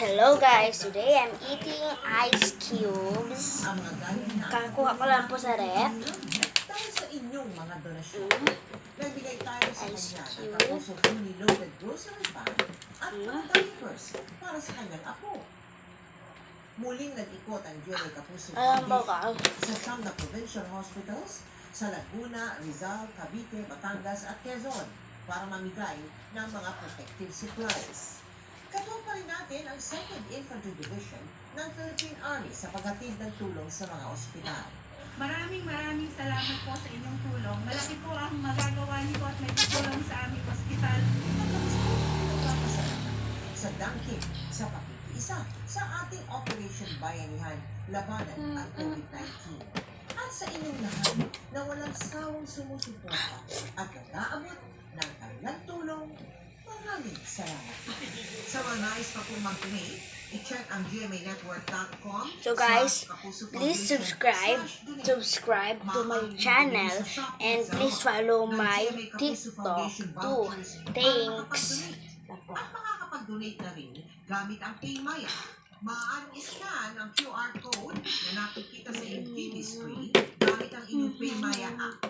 Hello guys, today I'm eating ice cubes. Kakakuha ko lang po sa rep. Dahil sa inyong mga donasyon, nagbigay tayo sa Ice kanya ng cube. Kapuso Fully Loaded Grocery Bag at mga diapers para sa kanyang apo. Muling nag-ikot ang GMA Kapuso Alam ba ka? sa siyam na provincial hospitals sa Laguna, Rizal, Cavite, Batangas at Quezon para mamigay ng mga protective supplies. Katuwa pa rin natin ang 2nd Infantry Division ng Philippine Army sa paghatid ng tulong sa mga ospital. Maraming salamat po sa inyong tulong. Malaki po ang magagawa niyo at may tutulong sa aming ospital. Pagkabas po, nagpapasalamat sa dangking sa pakikiisa sa ating Operation Bayanihan labanan ang COVID-19. At sa inyong lahat na walang sawang sumusuporta at nag-aabot ng kanilang tulong, maraming salamat. Sa mga nais pa pong mag-donate, i-check ang gmanetwork.com. So guys, please subscribe to my channel and please follow my TikTok too. Thanks. At makakapag-donate na rin gamit ang PayMaya. Maaaring i-scan ang QR code na nakikita sa iyong TV screen gamit ang inyong PayMaya app.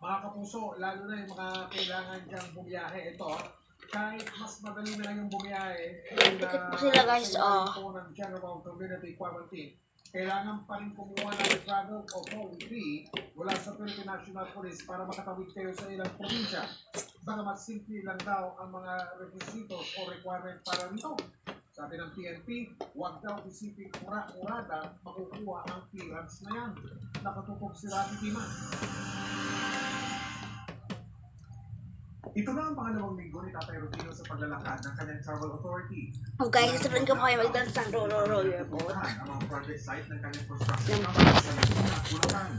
Mga kapuso, lalo na yung mga kailangan dyang bumiyahe. Ito, kahit mas madali na lang yung bumiyahe, Dikit po sila guys, po ng General Community Quarantine, kailangan pa rin kumuha ng travel o toll fee mula sa Philippine National Police para makatawid kayo sa ilang probinsya. Bagamat simple lang daw ang mga requisitos o requirement para rito. Sabi ng PNP, huwag daw isipin ura-urada makukuha ang clearance na yan. Nakatutok si Rafi Tima. Ito na ang pangalawang linggo ni Tatay Rodrigo sa paglalakad ng kanyang travel authority. Oh guys, sasabihin ko po kayo mag-dance ng roller boat. Ang mga project site ng kanyang construction company sa Laguna at Bulacan.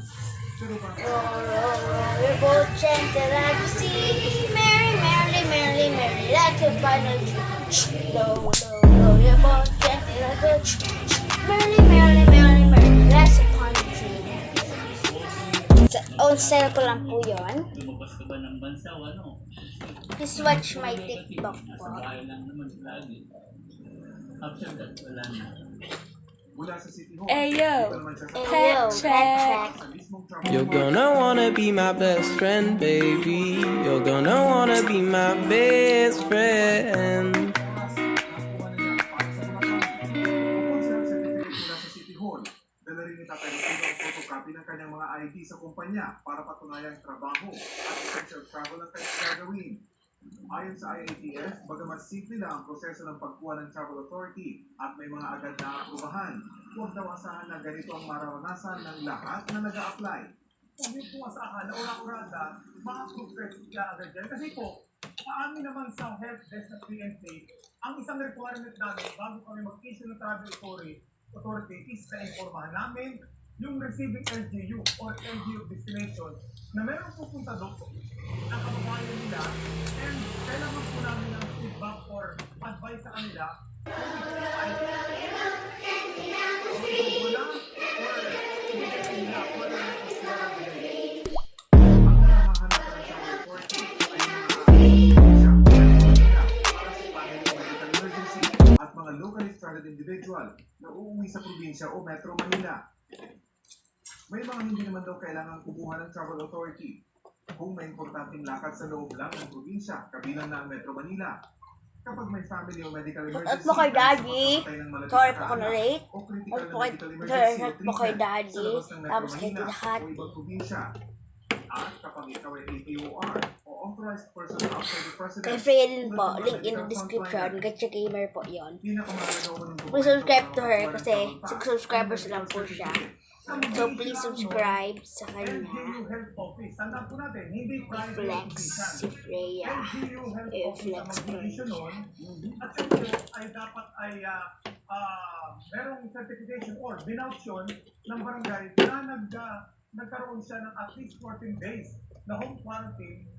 Pero ba? Roller boat, gentle like the sea. Merry, merry, merry, merry, like a final low, roller boat, gentle like a merry, merry, merry, merry, like a final on sale ko lang po yun. Lumabas ka ba ng bansa o ano? Please watch my TikTok po. Nasa bahay lang naman lagi. After that, wala na. Mula sa City Hall. Ayo, Ayo, check. you're gonna wanna be my best friend, baby. You're gonna wanna be my best friend. Mula sa City Hall, dala rin ni Tatay Rodrigo ang photocopy ng kanyang mga ID sa kumpanya para patunayang trabaho at essential travel ang kanyang gagawin. Ayon sa IATF, bagamat simple lang ang proseso ng pagkuha ng travel authority at may mga agad na aprubahan, huwag daw asahan na ganito ang mararanasan ng lahat na nag-a-apply. Huwag niyo po asahan na ura-urada, ma-approve ka agad dyan. Kasi po, paamin naman sa help desk ng PNP, ang isang requirement namin bago kami mag-issue ng travel authority is na-informahan namin yung receiving LGU or LGU destination na meron pupunta doon ang kababayan nila and kailangan po namin ng feedback or advice sa kanila kung ito ay wala or ibigay nila or ang namahanap ng travel authority ay mga para sa medical emergency at mga locally stranded individual na uuwi sa probinsya o Metro Manila. May mga hindi naman daw kailangan kumuha ng travel authority kung may importanteng lakad sa loob lang ng probinsya, kabilang na ang Metro Manila. Kapag may family o medical emergency, At po kay Daddy. Sorry po ko na late. At po kay Daddy. Tapos kay lahat. O ibang probinsya. At kapag ikaw ay APOR o authorized person outside the president, Kay Freya din po. Link in the description. Gacha Gamer po yun. pinakamahalaga ko ng Please subscribe to her kasi 6 subscribers lang po siya. So please subscribe sa kanya. LGU Health Office. Tandaan po natin, hindi private Flex physician. si Freya. LGU Health Office Flex ang mag-issue ko. nun. At ito ay dapat ay merong certification or binauction ng barangay na nagkaroon siya ng at least 14 days na home quarantine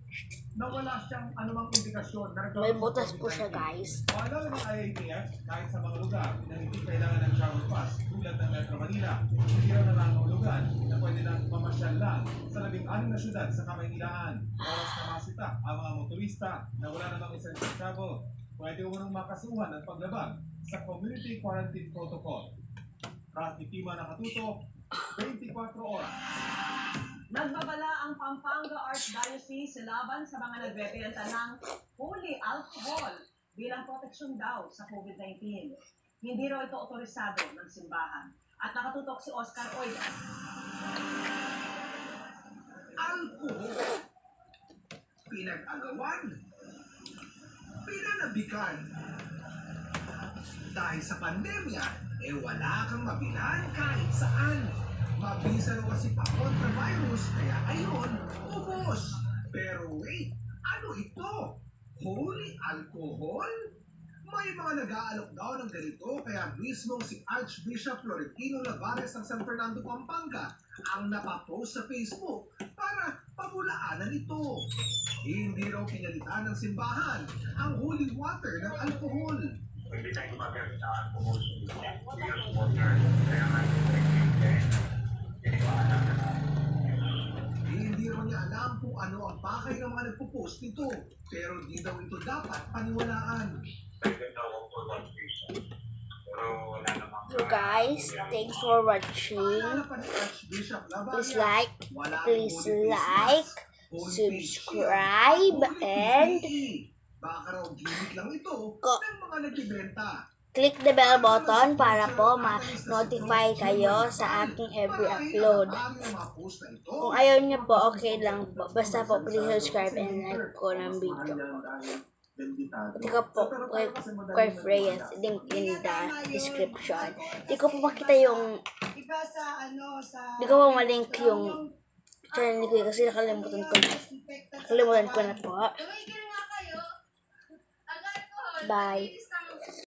na wala siyang anumang indikasyon na May butas po siya guys. Paalala ng IATF, kahit sa mga lugar na hindi kailangan ng travel pass tulad ng Metro Manila, hindi raw nangangahulugan na pwede lang mamasyal lang sa 16 na syudad sa Kamaynilaan. Oras na masita ang mga motorista na wala namang essential travel. pwede umunong makasuhan ng paglabag sa Community Quarantine Protocol. Traffic-tima nakatutok 24 oras. Nagbabala ang Pampanga Archdiocese laban sa mga nagbebenta ng holy alcohol bilang proteksyon daw sa COVID-19. Hindi raw ito otorisado ng simbahan. At nakatutok si Oscar Oida. Alcohol, pinag-agawan, pinanabikan. Dahil sa pandemya, wala kang mabilan kahit saan. Mabisa raw kasi pa-contra virus, kaya ayun, ubos. Pero wait, ano ito? Holy alcohol? May mga nag-aalok daw ng ganito, kaya mismo si Archbishop Florentino Lavares ng San Fernando, Pampanga ang napapost sa Facebook para pabulaanan ito. Hindi raw pinalitan ng simbahan ang holy water ng alcohol. Hindi tayo gumagamit ng alcohol. Use water. Kaya nga, hindi ko alam na. Hindi raw niya alam kung ano ang pakay ng mga nagpo-post nito. Pero di daw ito dapat paniwalaan. Pwede daw ako for one reason. Pero wala namang... So guys, thanks for watching. Paalala pa ni Archbishop Lavares, Please like, wala ang please holy face like, mask, holy face subscribe, shield, holy and PPE. Baka raw gimmick lang ito ng mga nagbibenta. click the bell button para po ma-notify kayo sa aking every upload. Kung ayaw niyo po, okay lang po. Basta po, please subscribe and like ko ng video. Hindi ko po kay Freya's link in the description. Hindi ko po makita yung... Iba sa ano, sa... Hindi ko po malink yung channel ko kasi nakalimutan ko na. Nakalimutan ko na po. Tumigil nga kayo. Agad ko. Bye.